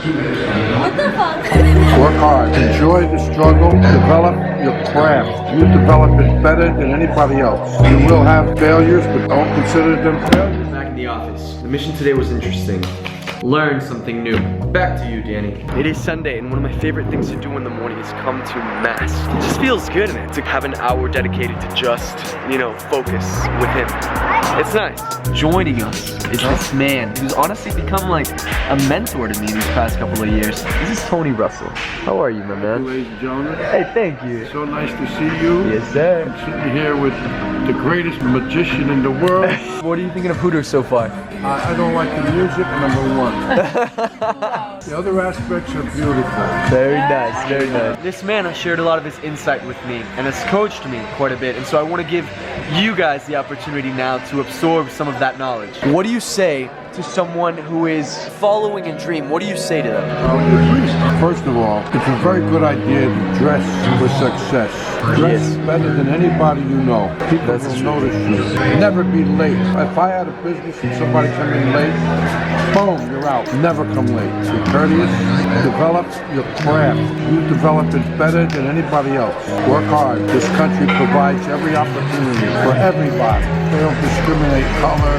What the fuck? Work hard. Enjoy the struggle. Develop your craft. You develop it better than anybody else. You will have failures, but don't consider them failures. Back in the office. The mission today was interesting. Learn something new. Back to you, Danny. It is Sunday, and one of my favorite things to do in the morning is come to mass. It just feels good in it to have an hour dedicated to just, focus with him. It's nice. Joining us is this man who's honestly become like a mentor to me these past couple of years. This is Tony Russell. How are you, my man? Ladies and gentlemen. Hey, thank you. So nice to see you. Yes, sir. I'm sitting here with the greatest magician in the world. What are you thinking of Hooters so far? I don't like the music, number one. The other aspects are beautiful. Very nice, very nice. This man has shared a lot of his insight with me and has coached me quite a bit, and so I want to give you guys the opportunity now to absorb some of that knowledge. What do you say to someone who is following a dream? What do you say to them? First of all, it's a very good idea to dress for success. Dress better than anybody you know. People will notice you. Never be late. If I had a business and somebody come in late, boom, you're out. Never come late. Be courteous. Develop your craft. You develop it better than anybody else. Work hard. This country provides every opportunity for everybody. They don't discriminate color,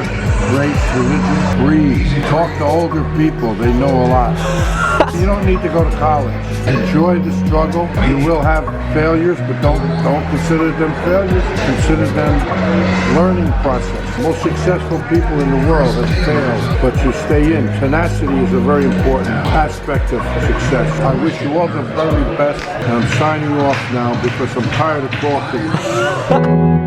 race, religion. Breathe. Talk to older people. They know a lot. You don't need to go to college. Enjoy the struggle. You will have failures, but don't consider them failures. Consider them learning process. Most successful people in the world have failed, but you stay in. Tenacity is a very important aspect of success. I wish you all the very best, and I'm signing off now because I'm tired of talking.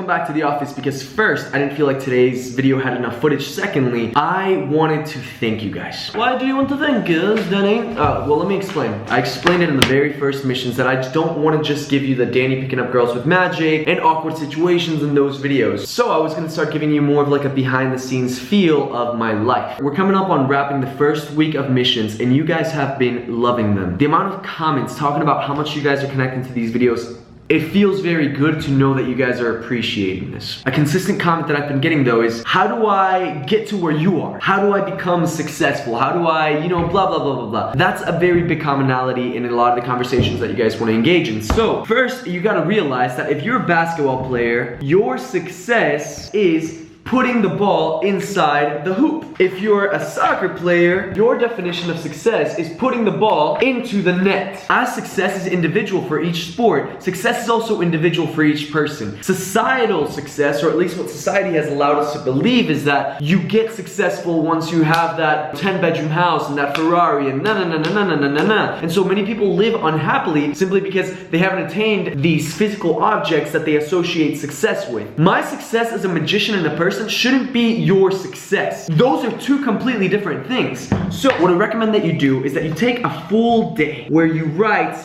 Back to the office because first, I didn't feel like today's video had enough footage. Secondly, I wanted to thank you guys. Why do you want to thank us, Danny? Well, let me explain. I explained it in the very first missions that I don't want to just give you the Danny picking up girls with magic and awkward situations in those videos. So I was going to start giving you more of like a behind the scenes feel of my life. We're coming up on wrapping the first week of missions and you guys have been loving them. The amount of comments talking about how much you guys are connecting to these videos, it feels very good to know that you guys are appreciating this. A consistent comment that I've been getting though is, how do I get to where you are? How do I become successful? How do I, blah, blah, blah, blah, blah. That's a very big commonality in a lot of the conversations that you guys want to engage in. So first, you gotta realize that if you're a basketball player, your success is putting the ball inside the hoop. If you're a soccer player, your definition of success is putting the ball into the net. As success is individual for each sport, success is also individual for each person. Societal success, or at least what society has allowed us to believe, is that you get successful once you have that 10-bedroom house and that Ferrari and na-na-na-na-na-na-na-na. And so many people live unhappily simply because they haven't attained these physical objects that they associate success with. My success as a magician and a person shouldn't be your success. Those are two completely different things. So what I recommend that you do is that you take a full day where you write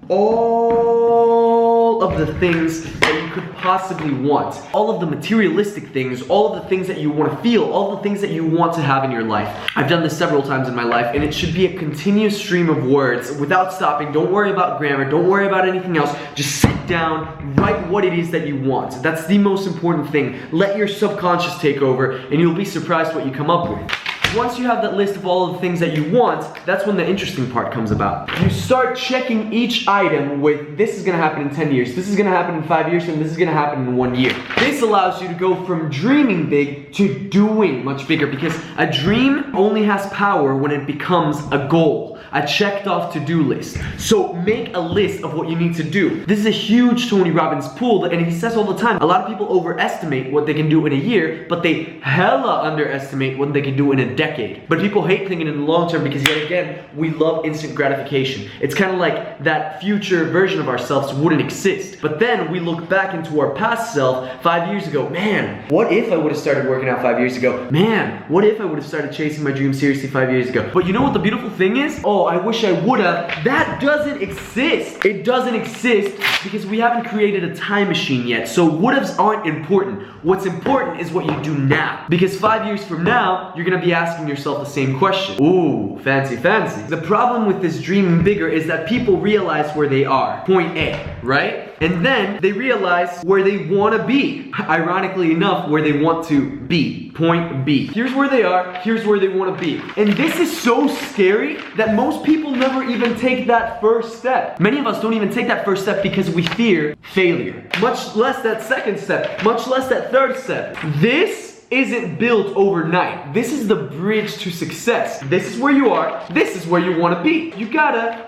all of the things that you could possibly want. All of the materialistic things, all of the things that you want to feel, all the things that you want to have in your life. I've done this several times in my life, and it should be a continuous stream of words without stopping. Don't worry about grammar, don't worry about anything else. Just sit down, write what it is that you want. That's the most important thing. Let your subconscious take over, and you'll be surprised what you come up with. once you have that list of all of the things that you want, that's when the interesting part comes about. You start checking each item with, this is gonna happen in 10 years, this is gonna happen in 5 years, and this is gonna happen in 1 year. This allows you to go from dreaming big to doing much bigger, because a dream only has power when it becomes a goal, a checked off to-do list. So make a list of what you need to do. This is a huge Tony Robbins pull, and he says all the time, a lot of people overestimate what they can do in a year, but they hella underestimate what they can do in a decade. But people hate thinking in the long term because, yet again, we love instant gratification. It's kind of like that future version of ourselves wouldn't exist. But then we look back into our past self 5 years ago. Man, what if I would have started working out 5 years ago? Man, what if I would have started chasing my dreams seriously 5 years ago? But you know what the beautiful thing is? Oh, I wish I would have. That doesn't exist. It doesn't exist because we haven't created a time machine yet. So would-haves aren't important. What's important is what you do now. Because 5 years from now, you're gonna be asking yourself the same question. Ooh, fancy, fancy. The problem with this dreaming bigger is that people realize where they are. Point A, right? And then they realize where they want to be. Ironically enough, where they want to be. Point B. Here's where they are, here's where they want to be. And this is so scary that most people never even take that first step. Many of us don't even take that first step because we fear failure. Much less that second step, much less that third step. This isn't built overnight. This is the bridge to success. This is where you are, this is where you want to be. You gotta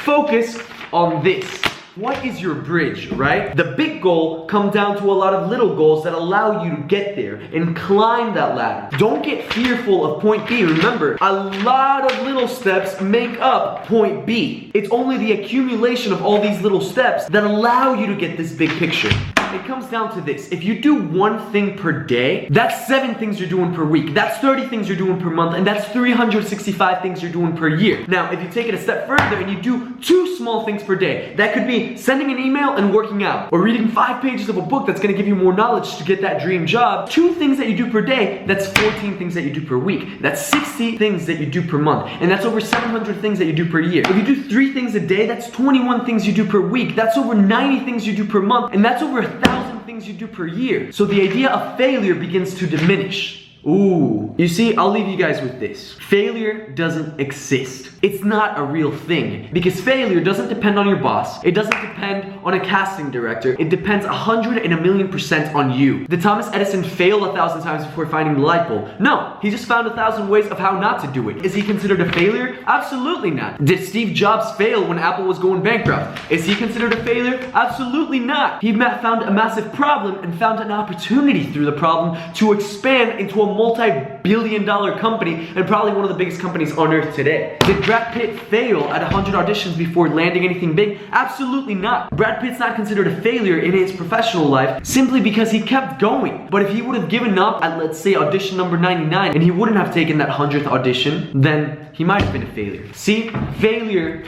focus on this. What is your bridge, right? The big goal comes down to a lot of little goals that allow you to get there and climb that ladder. Don't get fearful of point B. Remember, a lot of little steps make up point B. It's only the accumulation of all these little steps that allow you to get this big picture. It comes down to this. If you do one thing per day, that's 7 things you're doing per week. That's 30 things you're doing per month, and that's 365 things you're doing per year. Now, if you take it a step further and you do 2 small things per day, that could be sending an email and working out, or reading 5 pages of a book that's gonna give you more knowledge to get that dream job. 2 things that you do per day, that's 14 things that you do per week. That's 60 things that you do per month, and that's over 700 things that you do per year. If you do 3 things a day, that's 21 things you do per week. That's over 90 things you do per month, and that's over 1,000 things you do per year. So the idea of failure begins to diminish. Ooh. You see, I'll leave you guys with this. Failure doesn't exist. It's not a real thing. Because failure doesn't depend on your boss. It doesn't depend on a casting director. It depends 100 and a million% on you. Did Thomas Edison fail 1,000 times before finding the light bulb? No, he just found 1,000 ways of how not to do it. Is he considered a failure? Absolutely not. Did Steve Jobs fail when Apple was going bankrupt? Is he considered a failure? Absolutely not. He found a massive problem and found an opportunity through the problem to expand into a multi-billion-dollar company, and probably one of the biggest companies on earth today. Did Brad Pitt fail at 100 auditions before landing anything big? Absolutely not. Brad Pitt's not considered a failure in his professional life simply because he kept going. But if he would have given up at, let's say, audition number 99, and he wouldn't have taken that 100th audition, then he might have been a failure. See, failure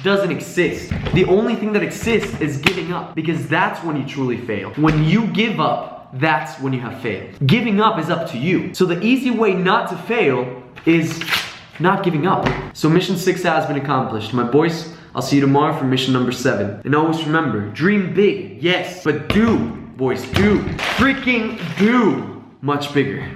doesn't exist. The only thing that exists is giving up, because that's when you truly fail. When you give up, that's when you have failed. Giving up is up to you. So the easy way not to fail is not giving up. So mission 6 has been accomplished. My boys, I'll see you tomorrow for mission number 7. And always remember, dream big, yes, but do, boys, do, freaking do much bigger.